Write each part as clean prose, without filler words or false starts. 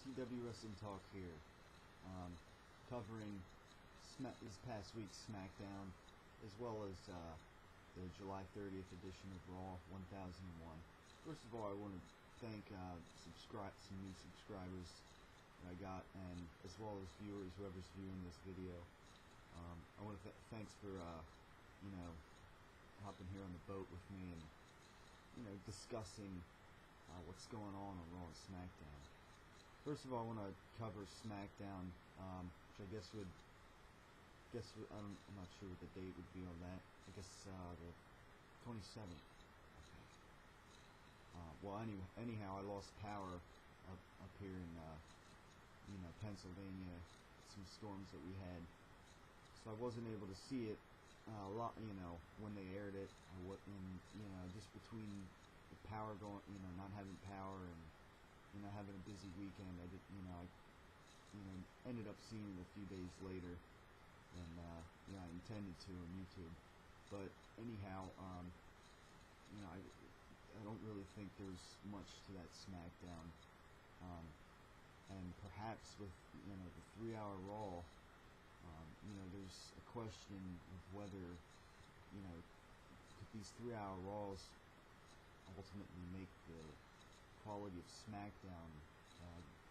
TWWT Talk here, covering this past week's SmackDown, as well as the July 30th edition of Raw 1001. First of all, I want to thank some new subscribers that I got, and as well as viewers, whoever's viewing this video. I want to thanks for hopping here on the boat with me and discussing what's going on Raw and SmackDown. First of all, I want to cover SmackDown, which I guess I'm not sure what the date would be on that. I guess the 27th. Well, anyhow, I lost power up here in Pennsylvania. Some storms that we had, so I wasn't able to see it a lot. When they aired it, just between the power going, not having power and having a busy weekend, I ended up seeing it a few days later than I intended to on YouTube. But anyhow, I don't really think there's much to that SmackDown, and perhaps with the 3-hour Raw, there's a question of whether could these 3-hour Raws ultimately make the quality of SmackDown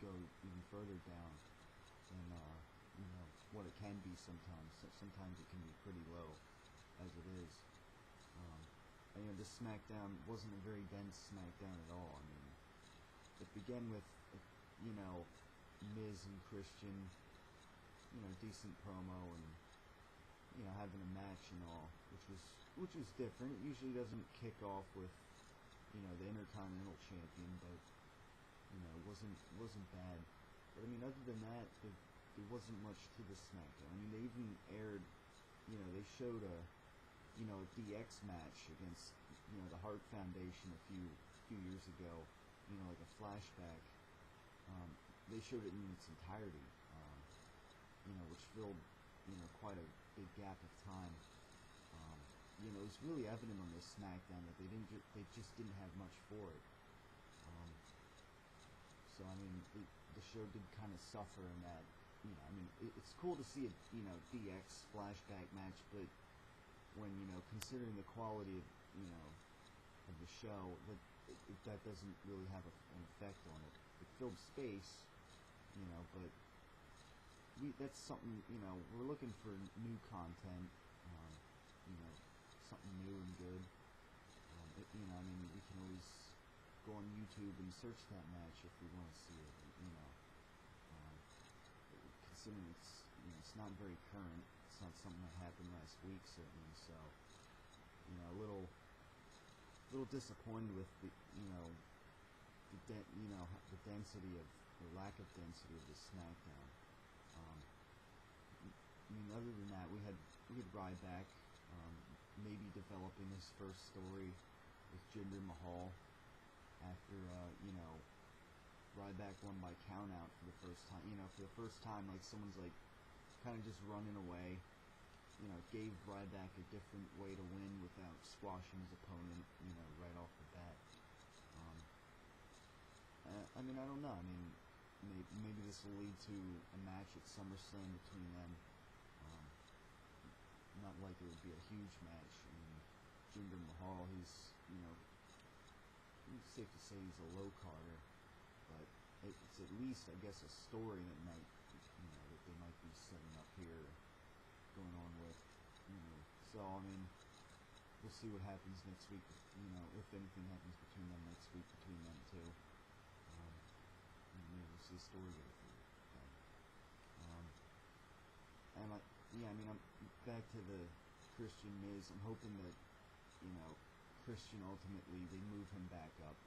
go even further down than what it can be sometimes. Sometimes it can be pretty low as it is. This SmackDown wasn't a very dense SmackDown at all. I mean, it began with Miz and Christian, decent promo and having a match and all, which was different. It usually doesn't kick off with the Intercontinental Champion, but it wasn't bad. But I mean, other than that, there wasn't much to the SmackDown. I mean, they even aired, they showed a DX match against the Hart Foundation a few years ago, like a flashback. They showed it in its entirety, which filled quite a big gap of time. It was really evident on this SmackDown that they just didn't have much for it. So I mean, the show did kind of suffer in that. It's cool to see a DX flashback match, but when considering the quality of the show, that doesn't really have an effect on it. It filled space, but that's something. We're looking for new content. Something new and good. We can always go on YouTube and search that match if we want to see it. Considering it's not very current. It's not something that happened last week, certainly. So, a little disappointed with the density of, or lack of density of the SmackDown. Other than that, we had Ryback maybe developing his first story with Jinder Mahal after Ryback won by countout for the first time. For the first time, like someone's like kind of just running away. It gave Ryback a different way to win without squashing his opponent. Right off the bat. I don't know. Maybe this will lead to a match at SummerSlam between them. Not like it would be a huge match. Jinder Mahal, he's safe to say he's a low carder, but it's at least, I guess, a story that might, that they might be setting up here, going on with. So we'll see what happens next week. If anything happens between them next week, between them two. Maybe we'll see a story go through. I'm back to the Christian Miz. I'm hoping that, Christian ultimately, they move him back up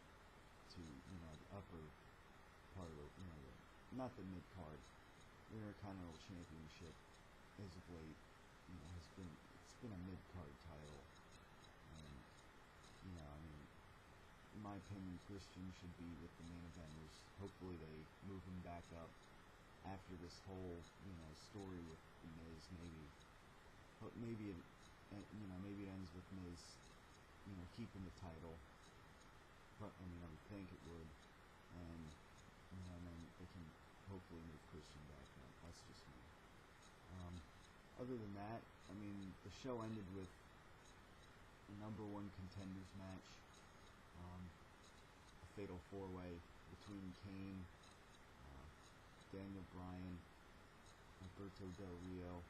to, the upper part of the, not the mid-card. The Intercontinental Championship, as of late, it's been a mid-card title. And, in my opinion, Christian should be with the main eventers. Hopefully they move him back up after this whole, story with the Miz. Maybe it ends with Miz, keeping the title. But I would think it would, and then they can other than that, I mean, the show ended with a number one contenders match, a fatal four-way between Kane, Daniel Bryan, Alberto Del Rio.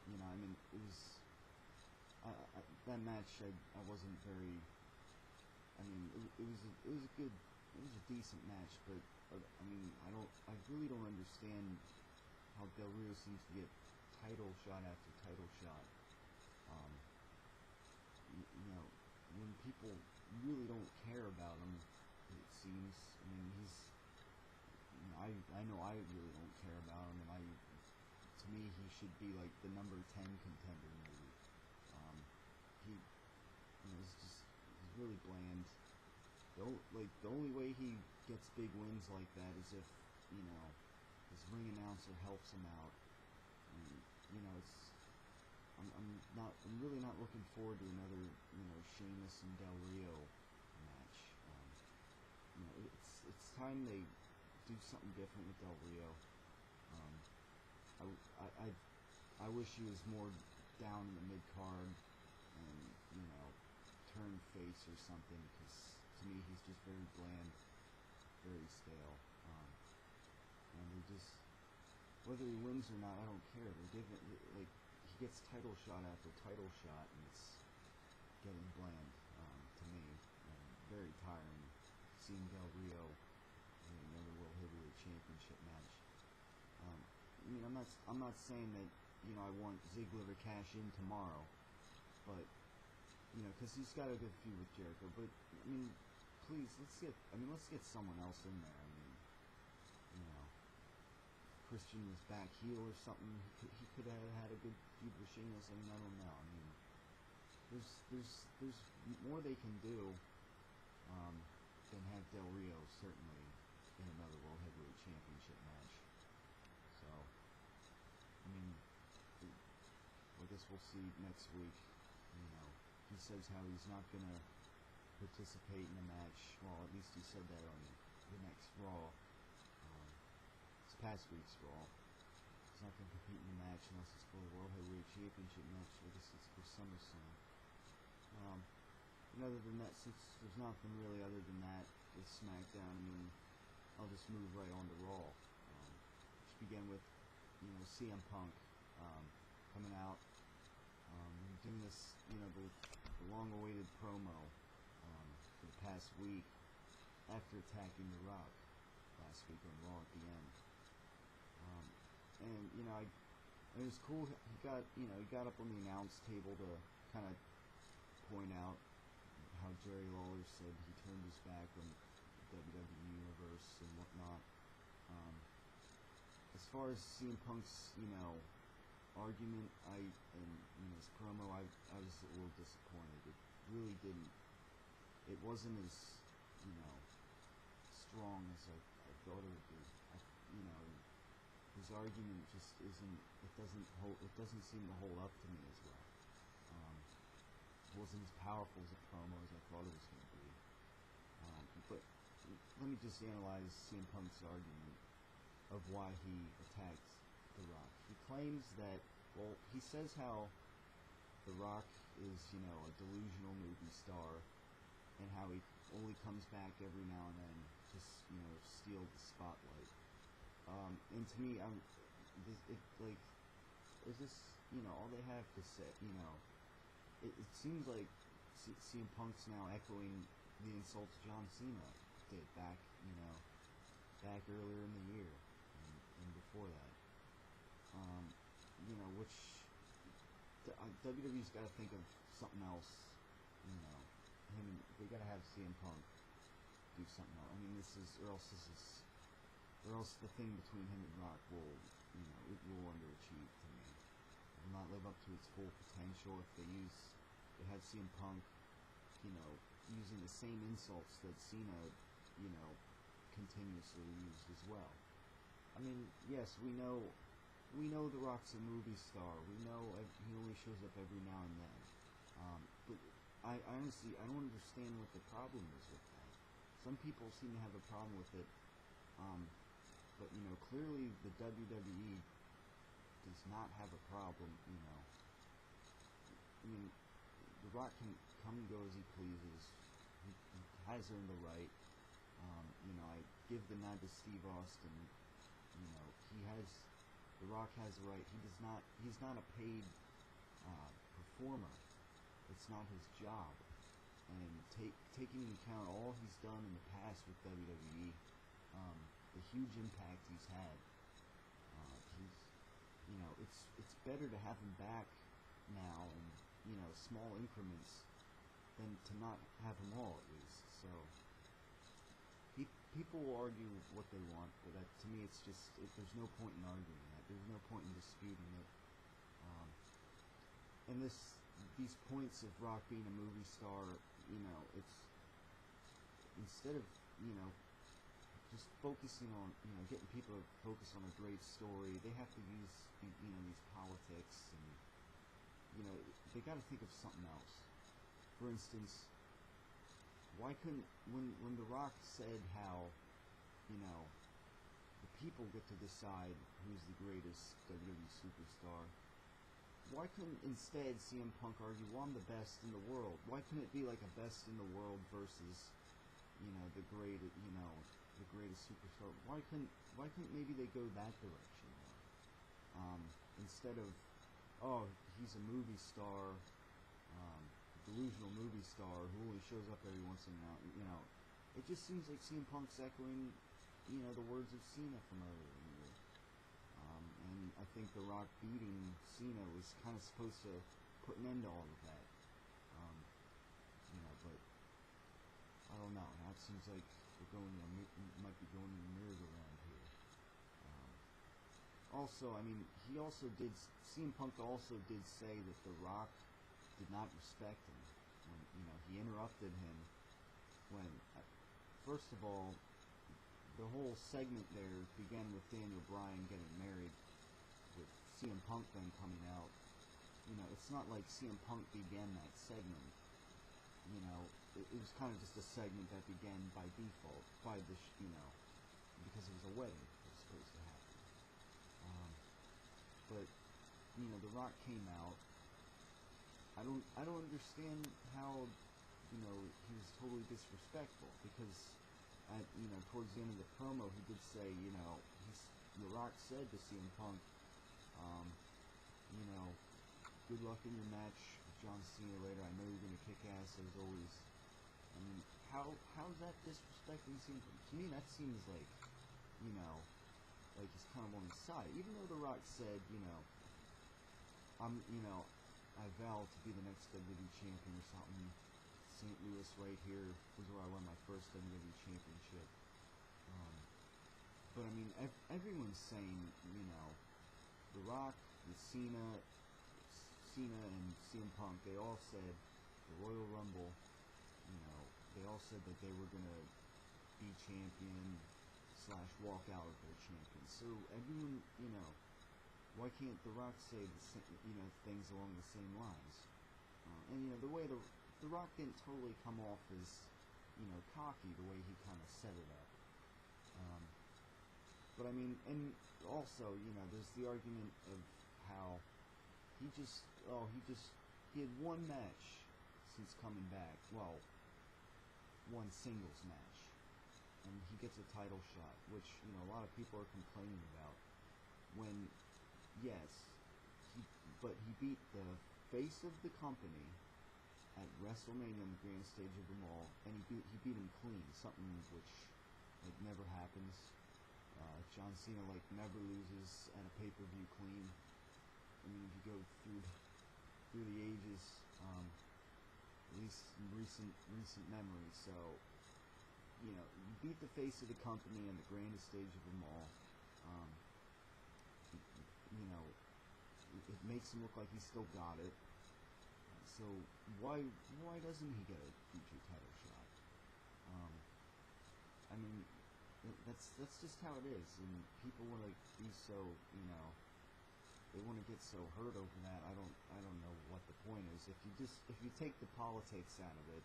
You know, I mean, it was that match. I wasn't very. I mean, it was a good, it was a decent match, but I mean, I really don't understand how Del Rio seems to get title shot after title shot. You know, when people really don't care about him, it seems. I mean, he's. You know, I know I really don't care about him, and to me, he should be like the number 10 contender in the league. He's really bland. The only way he gets big wins like that is if, you know, his ring announcer helps him out. And, you know, I'm really not looking forward to another, you know, Sheamus and Del Rio match. You know, it's time they do something different with Del Rio. I wish he was more down in the mid card and, you know, turn face or something, because to me he's just very bland, very stale. And they just, whether he wins or not, I don't care. They're giving, like, he gets title shot after title shot, and it's getting bland to me. Very tiring seeing Del Rio in another World Heavyweight Championship match. I mean, I'm not saying that, you know, I want Ziggler to cash in tomorrow, but, you know, because he's got a good feud with Jericho. But I mean, please, let's get someone else in there. I mean, you know, Christian was back heel or something. He could have had a good feud with Sheamus. I mean, I don't know. I mean, there's more they can do than have Del Rio certainly in another World Heavyweight Championship match. So, I mean, I guess we'll see next week. You know, he says how he's not going to participate in the match. Well, at least he said that on the next Raw. This past week's Raw. He's not going to compete in the match unless it's for the World Heavyweight Championship match. I guess it's for SummerSlam. And other than that, since there's nothing really other than that with SmackDown, I mean, I'll just move right on to Raw. Just begin with, you know, CM Punk coming out, doing this, you know, the long-awaited promo for the past week after attacking The Rock last week on Raw at the end. And you know, it was cool. He got up on the announce table to kind of point out how Jerry Lawler said he turned his back on the WWE Universe and whatnot. As far as CM Punk's, you know, argument, his promo, I was a little disappointed. It really didn't. It wasn't as, you know, strong as I thought it would be. You know, his argument just isn't. It doesn't seem to hold up to me as well. It wasn't as powerful as a promo as I thought it was going to be. But let me just analyze CM Punk's argument of why he attacked The Rock. He claims that, well, he says how The Rock is, you know, a delusional movie star, and how he only comes back every now and then to, you know, steal the spotlight. And to me, is this, you know, all they have to say, you know, it seems like CM Punk's now echoing the insults John Cena did back earlier in the year and before that. You know, which WWE's got to think of something else. You know, they got to have CM Punk do something else. I mean, or else the thing between him and Rock will, you know, it will underachieve to me. It will not live up to its full potential if they have CM Punk, you know, using the same insults that Cena, you know, continuously used as well. I mean, yes, we know The Rock's a movie star. We know he only shows up every now and then. But I honestly, I don't understand what the problem is with that. Some people seem to have a problem with it. But, you know, clearly the WWE does not have a problem, I mean, The Rock can come and go as he pleases. He has earned the right. I give the nod to Steve Austin. The Rock has the right. He's not a paid performer. It's not his job. And taking into account all he's done in the past with WWE, the huge impact he's had, it's better to have him back now in small increments than to not have him all, at least. So people will argue what they want, but to me it's just there's no point in arguing that. There's no point in disputing it. And these points of Rock being a movie star, it's instead of just focusing on getting people to focus on a great story, they have to use these politics, and they got to think of something else. For instance, why couldn't when The Rock said how the people get to decide who's the greatest WWE superstar, why couldn't instead CM Punk argue, well, I'm the best in the world? Why couldn't it be like a best in the world versus the greatest superstar? Why couldn't maybe they go that direction? Instead of, oh, he's a movie star, delusional movie star who only shows up every once in a while. It just seems like CM Punk's echoing the words of Cena from earlier in the year. And I think The Rock beating Cena was kind of supposed to put an end to all of that. But I don't know. Now it seems like might be going in the merry-go-round here. Also, I mean, CM Punk also did say that The Rock did not respect him when, he interrupted him when, first of all, the whole segment there began with Daniel Bryan getting married, with CM Punk then coming out. It's not like CM Punk began that segment. It was kind of just a segment that began by default, because it was a wedding that was supposed to happen. But The Rock came out. I don't understand how he was totally disrespectful, because towards the end of the promo he did say The Rock said to CM Punk, good luck in your match with John Cena later. I know you're gonna kick ass as always. I mean, how's that disrespecting CM Punk? To me, that seems like like he's kind of on his side. Even though The Rock said, I vow to be the next WWE champion or something. St. Louis right here was where I won my first WWE championship. But I mean, everyone's saying, The Rock, Cena and CM Punk, they all said the Royal Rumble, they all said that they were gonna be champion / walk out of their champion. So everyone, why can't The Rock say things along the same lines? And the way the Rock didn't totally come off as cocky the way he kind of set it up. But I mean, and also there's the argument of how he had one match since coming back. Well, one singles match, and he gets a title shot, which a lot of people are complaining about. When yes, but he beat the face of the company at WrestleMania on the grand stage of them all, and he beat him clean, something which never happens. John Cena never loses at a pay-per-view clean. I mean, if you go through the ages, at least in recent memory. So you beat the face of the company on the grandest stage of them all. It makes him look like he still got it. So why doesn't he get a future title shot? I mean, that's just how it is, and people want to be so they want to get so hurt over that. I don't know what the point is. If you take the politics out of it,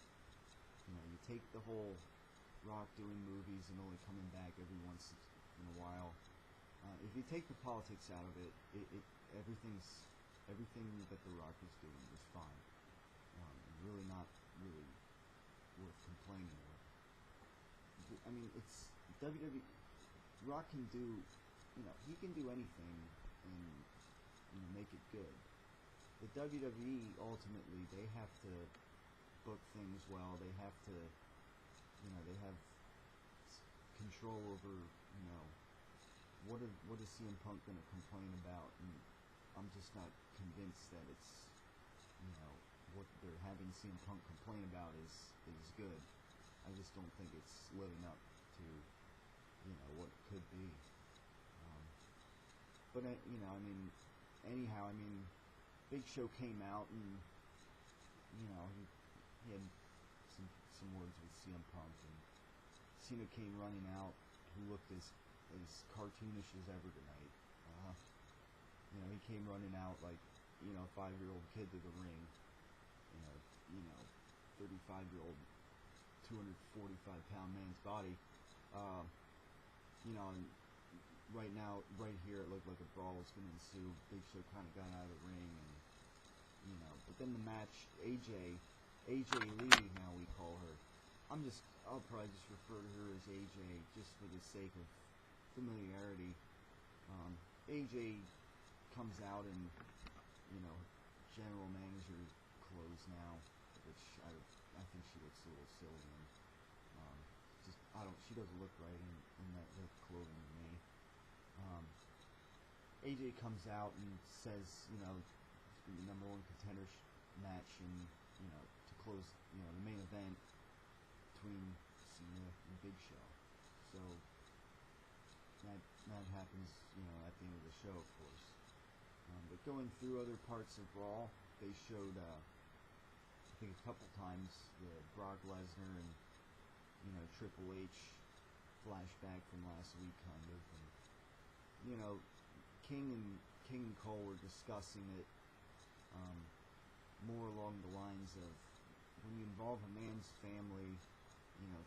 you take the whole Rock doing movies and only coming back every once in a while. If you take the politics out of it, everything that The Rock is doing is fine. Really not really worth complaining with. I mean, it's WWE. Rock can do, he can do anything and make it good. The WWE ultimately, they have to book things well. They have to, they have control over, what is CM Punk going to complain about? And I'm just not convinced that it's, what they're having CM Punk complain about is good. I just don't think it's living up to, what it could be. But anyhow, Big Show came out and, he had some words with CM Punk, and Cena came running out, who looked as cartoonish as ever tonight. He came running out like, 5-year-old kid to the ring. 35-year-old, 245-pound man's body. And right now, right here, it looked like a brawl was going to ensue. Big Show kind of got out of the ring, and but then the match, AJ Lee, now we call her. I'll probably just refer to her as AJ, just for the sake of familiarity. AJ comes out in, general manager clothes now, which I think she looks a little silly in. She doesn't look right in that clothing to me. AJ comes out and says, it's going to be the number one contender match, and to close, the main event between Cena and Big Show. So that happens, at the end of the show, of course. But going through other parts of Raw, they showed, I think a couple times, the Brock Lesnar and Triple H flashback from last week, kind of. And, King and Cole were discussing it more along the lines of, when you involve a man's family,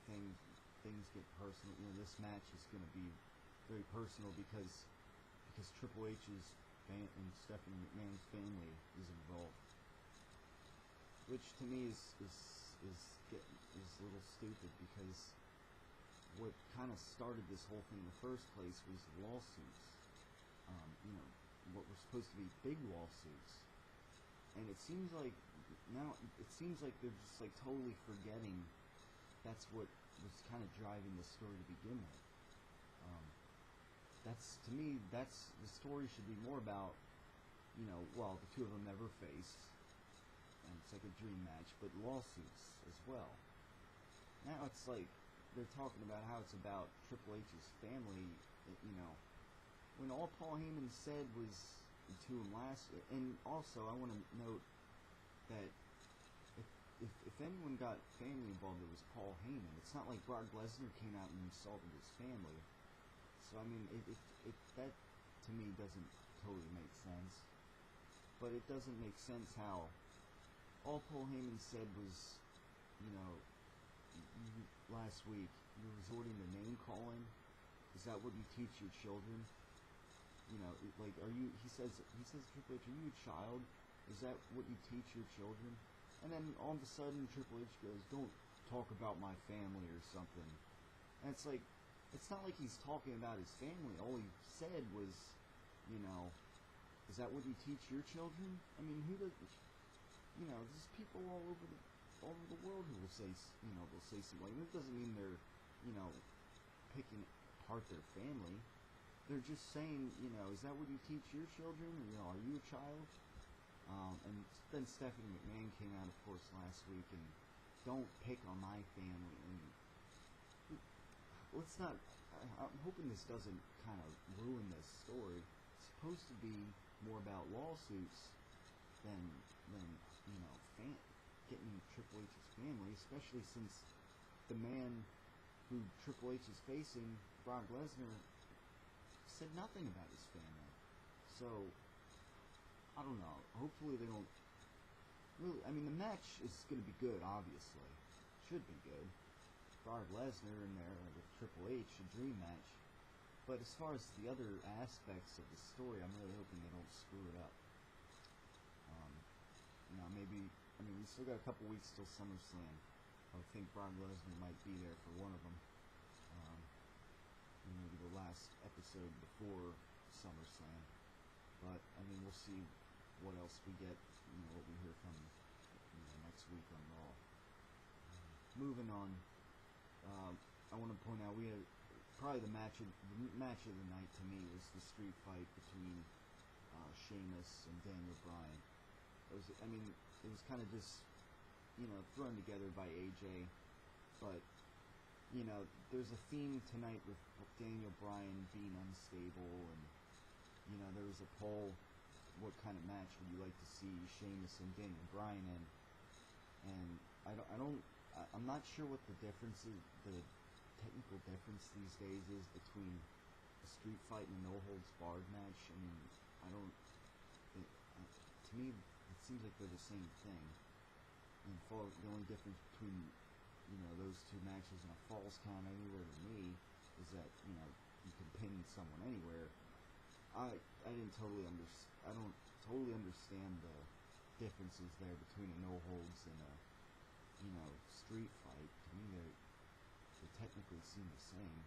things get personal. This match is going to be very personal because Triple H's and Stephanie McMahon's family is involved, which to me is a little stupid, because what kind of started this whole thing in the first place was lawsuits. What were supposed to be big lawsuits, and it seems like they're just like totally forgetting that's what was kind of driving the story to begin with. To me, the story should be more about, the two of them never faced, and it's like a dream match, but lawsuits as well. Now it's like they're talking about how it's about Triple H's family, when all Paul Heyman said was to him last. And also, I want to note that if anyone got family involved, it was Paul Heyman. It's not like Brock Lesnar came out and insulted his family. So that to me doesn't totally make sense. But it doesn't make sense how all Paul Heyman said was, last week, you're resorting to name calling. Is that what you teach your children? He says, Triple H, are you a child? Is that what you teach your children? And then all of a sudden, Triple H goes, don't talk about my family or something. And it's like, it's not like he's talking about his family. All he said was, is that what you teach your children? Who does, there's people all over the world who will say, they'll say something like that. It doesn't mean they're, picking apart their family. They're just saying, is that what you teach your children? Are you a child? And then Stephanie McMahon came out, of course, last week, and don't pick on my family. And let's not. I'm hoping this doesn't kind of ruin this story. It's supposed to be more about lawsuits than getting Triple H's family, especially since the man who Triple H is facing, Brock Lesnar, said nothing about his family. So, I don't know. Hopefully they don't really. The match is going to be good, obviously. Should be good. Brock Lesnar in there with Triple H, a dream match. but as far as the other aspects of the story, I'm really hoping they don't screw it up. Maybe, we still got a couple weeks till SummerSlam. I would think Brock Lesnar might be there for one of them. Maybe the last episode before SummerSlam. But, we'll see what else we get, what we hear from next week on Raw. Moving on, I want to point out we had probably the match of the night to me was the street fight between Sheamus and Daniel Bryan. It was kind of just thrown together by AJ, but there's a theme tonight with Daniel Bryan being unstable, and there was a poll: what kind of match would you like to see Sheamus and Daniel Bryan in? And I'm not sure what the difference is, the technical difference these days is between a street fight and a no holds barred match. To me, it seems like they're the same thing. And the only difference between those two matches and a Falls Count Anywhere to me is that you can pin someone anywhere. I don't totally understand the differences there between a no holds and a street fight. To me, they technically seem the same,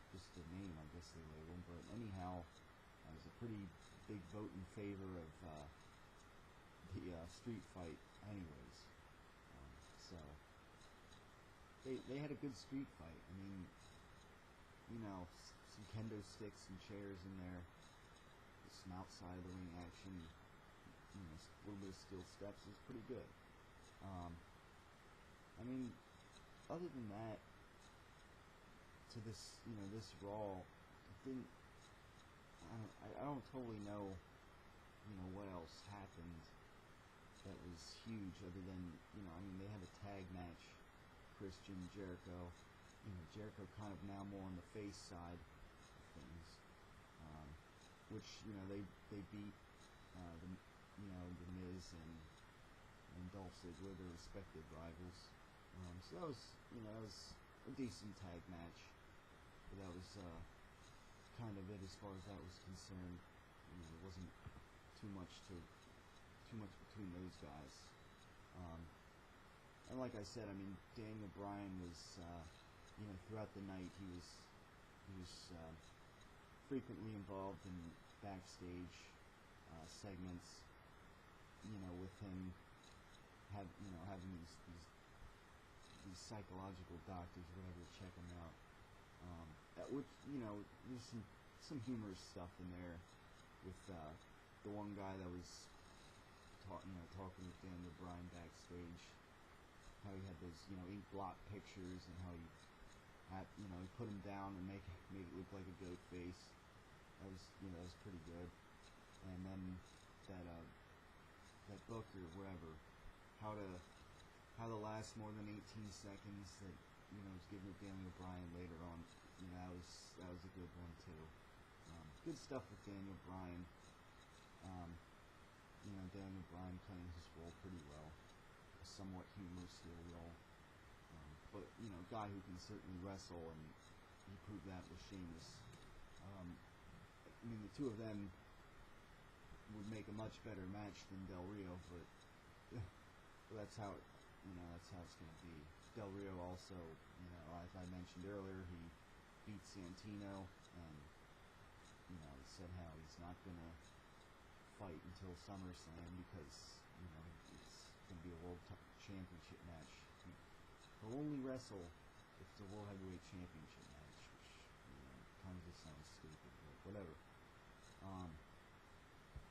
just the name I guess they label them. But anyhow, it was a pretty big vote in favor of the street fight anyways. So they had a good street fight. Some kendo sticks and chairs in there, some outside of the ring action, a little bit of steel steps. It was pretty good. Other than that, to this, this Raw, I don't totally know, what else happened that was huge other than, they had a tag match, Christian, Jericho. Jericho kind of now more on the face side of things, which, they beat, the Miz and Dolph Ziggler, their respective rivals. So that was a decent tag match, but that was kind of it as far as that was concerned. There wasn't too much between those guys. And like I said, Daniel Bryan was, throughout the night he was frequently involved in backstage segments, with him having these psychological doctors, whatever, to check him out. Which, there's some humorous stuff in there with the one guy that was talking with Daniel Bryan backstage, how he had those ink blot pictures, and how he had he put him down and made it look like a goat face. That was pretty good. And then that book or whatever, how to last more than 18 seconds, that was given to Daniel Bryan later on. That was a good one too. Good stuff with Daniel Bryan. Daniel Bryan playing his role pretty well, a somewhat humorous heel role. But guy who can certainly wrestle, and he proved that with Sheamus. The two of them would make a much better match than Del Rio, but that's how it's going to be. Del Rio also, as I mentioned earlier, he beat Santino, and he said how he's not going to fight until SummerSlam because it's going to be a World Championship match. He'll only wrestle if it's a World Heavyweight Championship match, which kind of just sounds stupid, but whatever.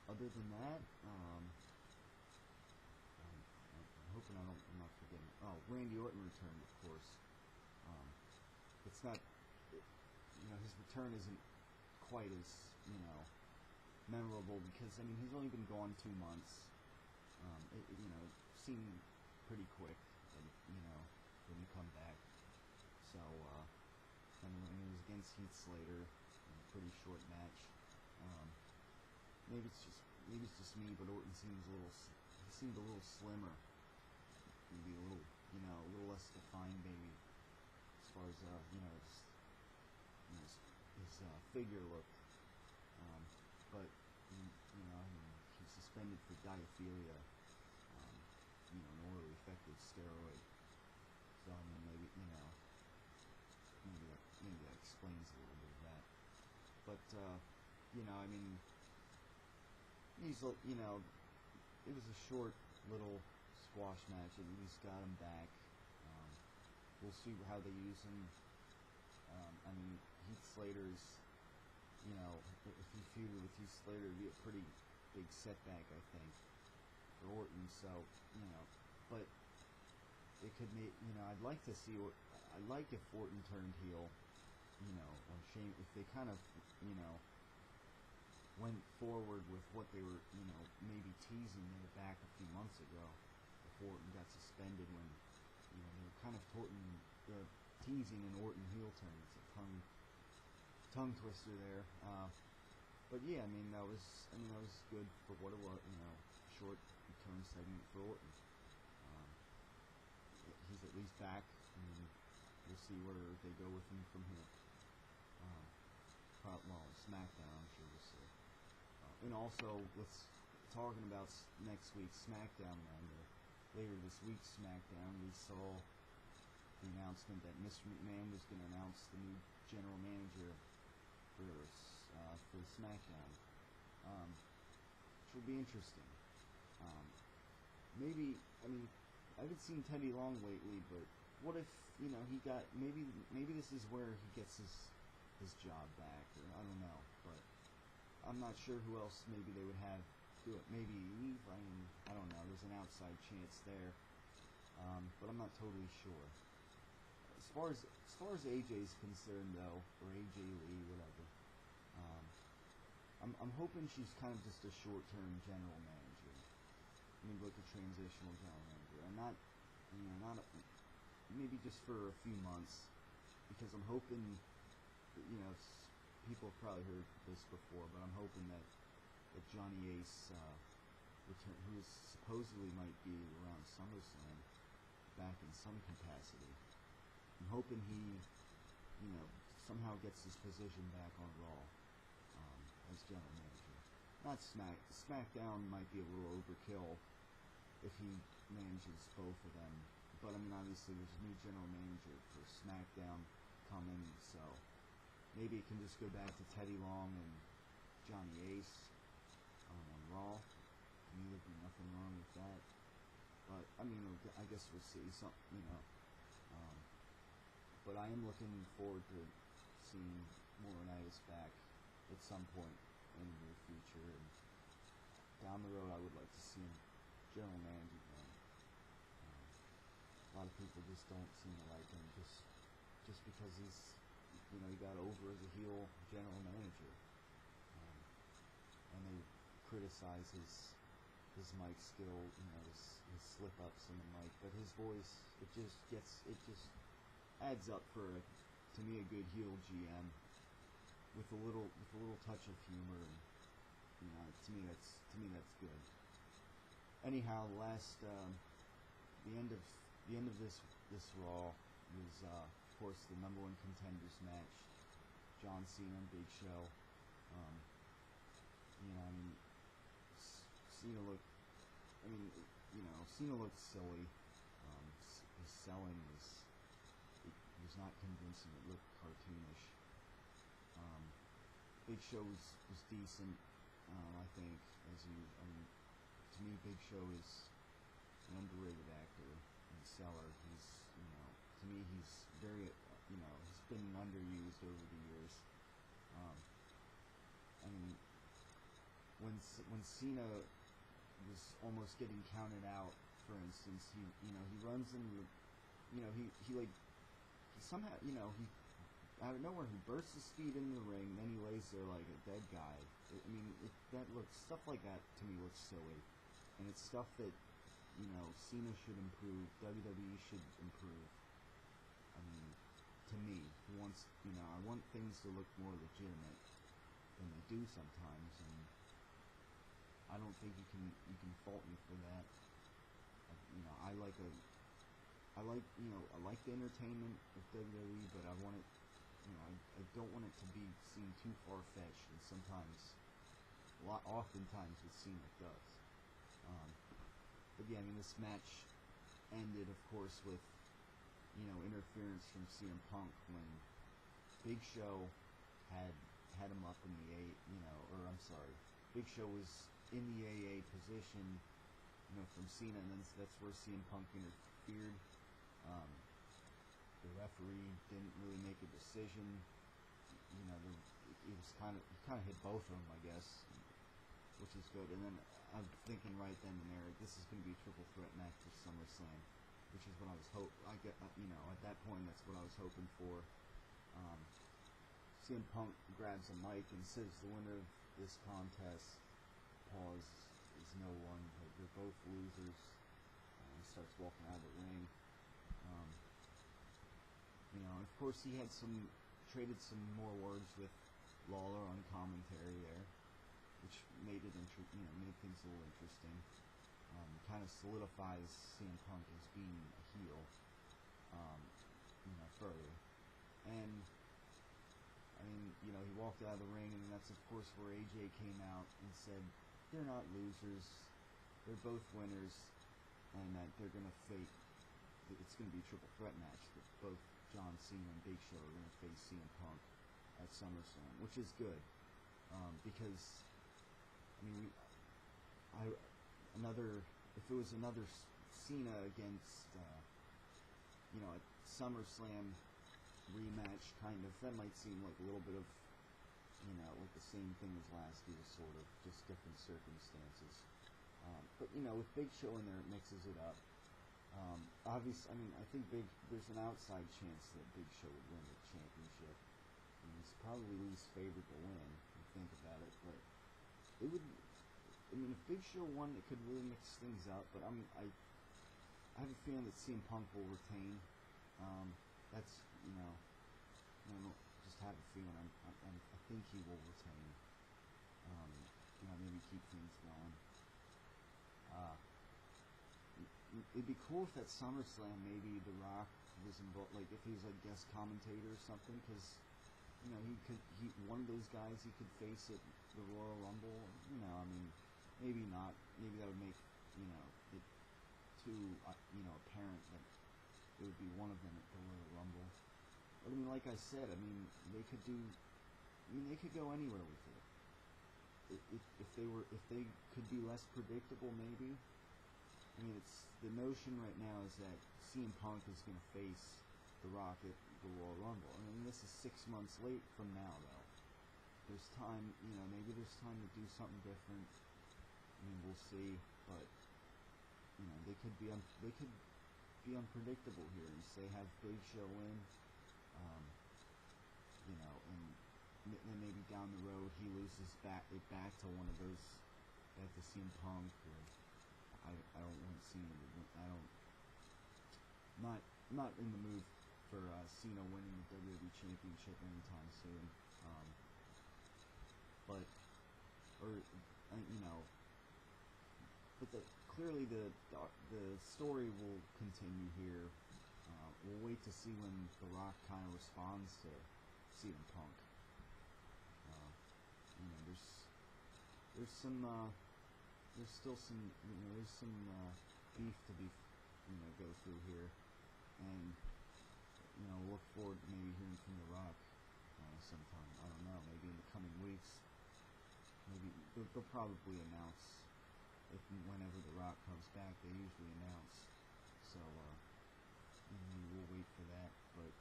Other than that, I'm hoping I'm not forgetting. Oh, Randy Orton returned, of course. It's not, his return isn't quite as, memorable because, he's only been gone 2 months. It seemed pretty quick, when he come back. So, and it was against Heath Slater, in a pretty short match. Maybe it's just me, but Orton seemed a little slimmer. Maybe a little less defined, maybe, as far as his figure looked. But you know, he's suspended for diaphilia, you know, an orally effective steroid. So I mean, maybe maybe that explains a little bit of that. But you know, I mean, you know, it was a short little squash match, and he's got him back. We'll see how they use him. I mean, Heath Slater's, you know, if he feuded with Heath Slater, it'd be a pretty big setback, I think, for Orton. So, you know, but it could make, you know, I'd like to see what, I'd like if Orton turned heel, you know, or Shane, if they kind of, you know, went forward with what they were, you know, maybe teasing in the back a few months ago, before Orton got suspended, when, you know, they were kind of teasing an Orton heel turn. It's a tongue twister there. But yeah, I mean, that was good for what it was, you know, short return segment for Orton. He's at least back, and we'll see where they go with him from here. Well, SmackDown, I'm sure we'll see. And also, let's talking about next week's SmackDown, and later this week's SmackDown, we saw the announcement that Mr. McMahon was going to announce the new general manager for SmackDown, which will be interesting. Maybe, I mean, I haven't seen Teddy Long lately, but what if, you know, he got, maybe this is where he gets his job back, or I don't know, but I'm not sure who else maybe they would have do it. Maybe Eve, I mean, I don't know, there's an outside chance there, but I'm not totally sure. As far as AJ's concerned, though, or AJ Lee, whatever, I'm hoping she's kind of just a short-term general manager, maybe like a transitional general manager, and not, you know, maybe just for a few months, because I'm hoping, you know, people have probably heard this before, but I'm hoping that Johnny Ace, who is supposedly might be around SummerSlam, back in some capacity. I'm hoping he, you know, somehow gets his position back on Raw, as general manager. Not SmackDown might be a little overkill if he manages both of them, but I mean, obviously there's a new general manager for SmackDown coming, so maybe it can just go back to Teddy Long and Johnny Ace on Raw. I mean, there'd be nothing wrong with that. But I mean, I guess we'll see. You know. But I am looking forward to seeing Laurinaitis back at some point in the near future. And down the road, I would like to see him general manager again. A lot of people just don't seem to like him just because he's, you know, he got over as a heel general manager, and they criticize his mic skill, you know, his slip ups in the mic, but his voice, it just adds up for to me a good heel GM with a little touch of humor, and you know, to me that's good. Anyhow, the end of this Raw was of course the number one contenders match, John Cena and Big Show. You know, I mean, Cena looked. I mean, you know, Cena looked silly. His selling was not convincing. It looked cartoonish. Big Show was decent. I think, I mean, to me, Big Show is an underrated actor and seller. He's, you know, to me, he's very, you know, he's been underused over the years. I mean, when Cena was almost getting counted out, for instance, he runs into, you know, he somehow, you know, he out of nowhere he bursts his feet into the ring, then he lays there like a dead guy. I mean, stuff like that to me looks silly, and it's stuff that, you know, Cena should improve, WWE should improve. I mean, to me, I want things to look more legitimate than they do sometimes, and I don't think you can fault me for that. You know, I like the entertainment of WWE, but I want it I don't want it to be seen too far-fetched, and oftentimes with Cena it does. But yeah, I mean, this match ended, of course, with, interference from CM Punk when Big Show had him up in the Big Show was in the AA position, from Cena, and then that's where CM Punk interfered. The referee didn't really make a decision. It was kind of hit both of them, I guess, which is good. And then I'm thinking right then and there, this is going to be a triple threat match for SummerSlam, which is what I was at that point, that's what I was hoping for. CM Punk grabs a mic and says the winner of this contest, pause, is no one. They're both losers. He starts walking out of the ring. Of course he had traded some more words with Lawler on commentary there, which made it made things a little interesting. Kind of solidifies CM Punk as being a heel, further. And I mean, he walked out of the ring, and that's of course where AJ came out and said they're not losers, they're both winners, and that they're gonna face. It's gonna be a triple threat match. That both John Cena and Big Show are gonna face CM Punk at SummerSlam, which is good, because I mean, if it was another Cena against a SummerSlam rematch, kind of, that might seem like a little bit of like the same thing as last year, sort of, just different circumstances. But with Big Show in there, it mixes it up. Obviously, I mean, I think there's an outside chance that Big Show would win the championship. I mean, it's probably least favorite to win, if you think about it, but it would. I mean, if Big Show won, it could really mix things up. But I have a feeling that CM Punk will retain. That's I don't just have a feeling. I think he will retain. Maybe keep things going. It'd be cool if at SummerSlam maybe The Rock was involved, like if he was a guest commentator or something, because he one of those guys he could face at the Royal Rumble. I mean, maybe not. Maybe that would make it too apparent that it would be one of them at the Royal Rumble. But I mean, like I said, I mean they could go anywhere with it. If they could be less predictable, maybe. I mean, it's the notion right now is that CM Punk is going to face The Rock at the Royal Rumble. I mean, this is 6 months late from now, though. There's time, maybe there's time to do something different. I mean, we'll see, but they could be unpredictable here. And say have Big Show in, and then maybe down the road he loses it back to one of those, back to CM Punk, or I don't want to see him. Not in the mood for Cena winning the WWE Championship anytime soon. But clearly the story will continue here. We'll wait to see when The Rock kind of responds to CM Punk. There's still some beef to be go through here, and look forward to maybe hearing from The Rock sometime. I don't know, maybe in the coming weeks. Maybe they'll probably announce whenever The Rock comes back. They usually announce, so we'll wait for that. But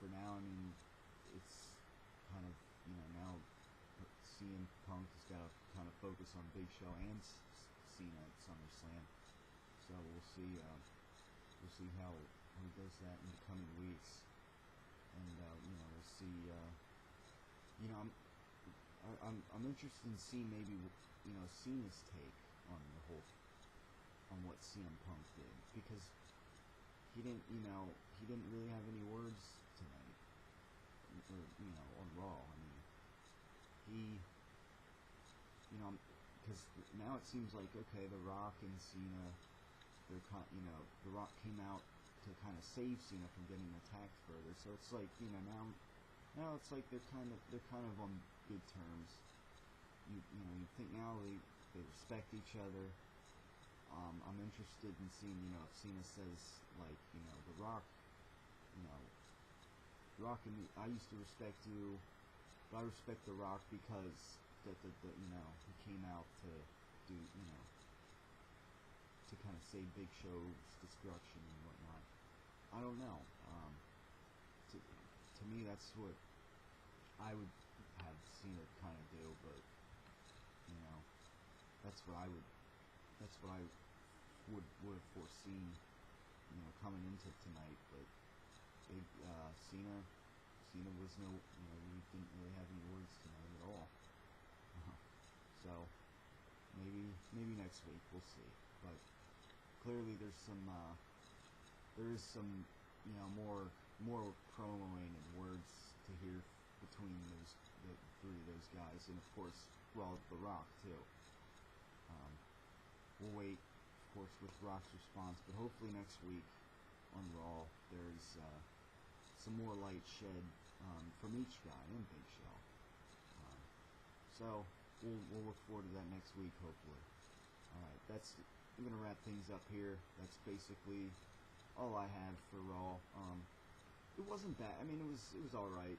for now, I mean, it's kind of now CM Punk has got to kind of focus on Big Show and Cena at SummerSlam. So we'll see how he does that in the coming weeks, and we'll see. I'm interested in seeing maybe Cena's take on what CM Punk did, because he didn't really have any words tonight, or on Raw. I mean, because now it seems like, okay, The Rock and Cena, The Rock came out to kind of save Cena from getting attacked further. So it's like, now now it's like they're kind of on good terms. You know, you think now they respect each other. I'm interested in seeing, you know, if Cena says, like, you know, The Rock, you know, Rock and me, I used to respect you, but I respect The Rock because that you know, he came out to do, you know, to kind of save Big Show's destruction and whatnot. I don't know. To me, that's what I would have Cena kind of do, but you know, that's what I would have foreseen, you know, coming into tonight. But big Cena was no, you know, we didn't really have any words tonight at all. So maybe next week we'll see. But clearly there is some, you know, more promoing and words to hear between the three of those guys, and of course, well, The Rock too. We'll wait, of course, with Rock's response, but hopefully next week on Raw there's some more light shed from each guy in Big Show. So we'll look forward to that next week, hopefully. Alright, I'm gonna wrap things up here. That's basically all I had for Raw. It wasn't bad. I mean, it was alright.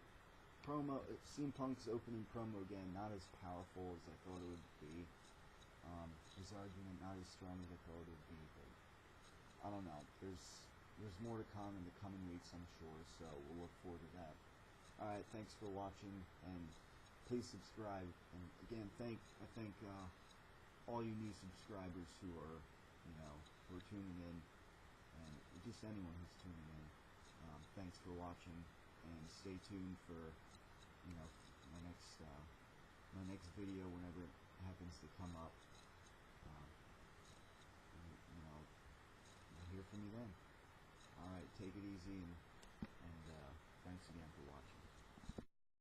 CM Punk's opening promo again, not as powerful as I thought it would be. His argument not as strong as I thought it would be, but I don't know. There's more to come in the coming weeks, I'm sure, so we'll look forward to that. Alright, thanks for watching, and please subscribe. And again, I thank all you new subscribers who are tuning in, and just anyone who's tuning in. Thanks for watching, and stay tuned for my next video whenever it happens to come up. You'll hear from me then. Alright, take it easy, and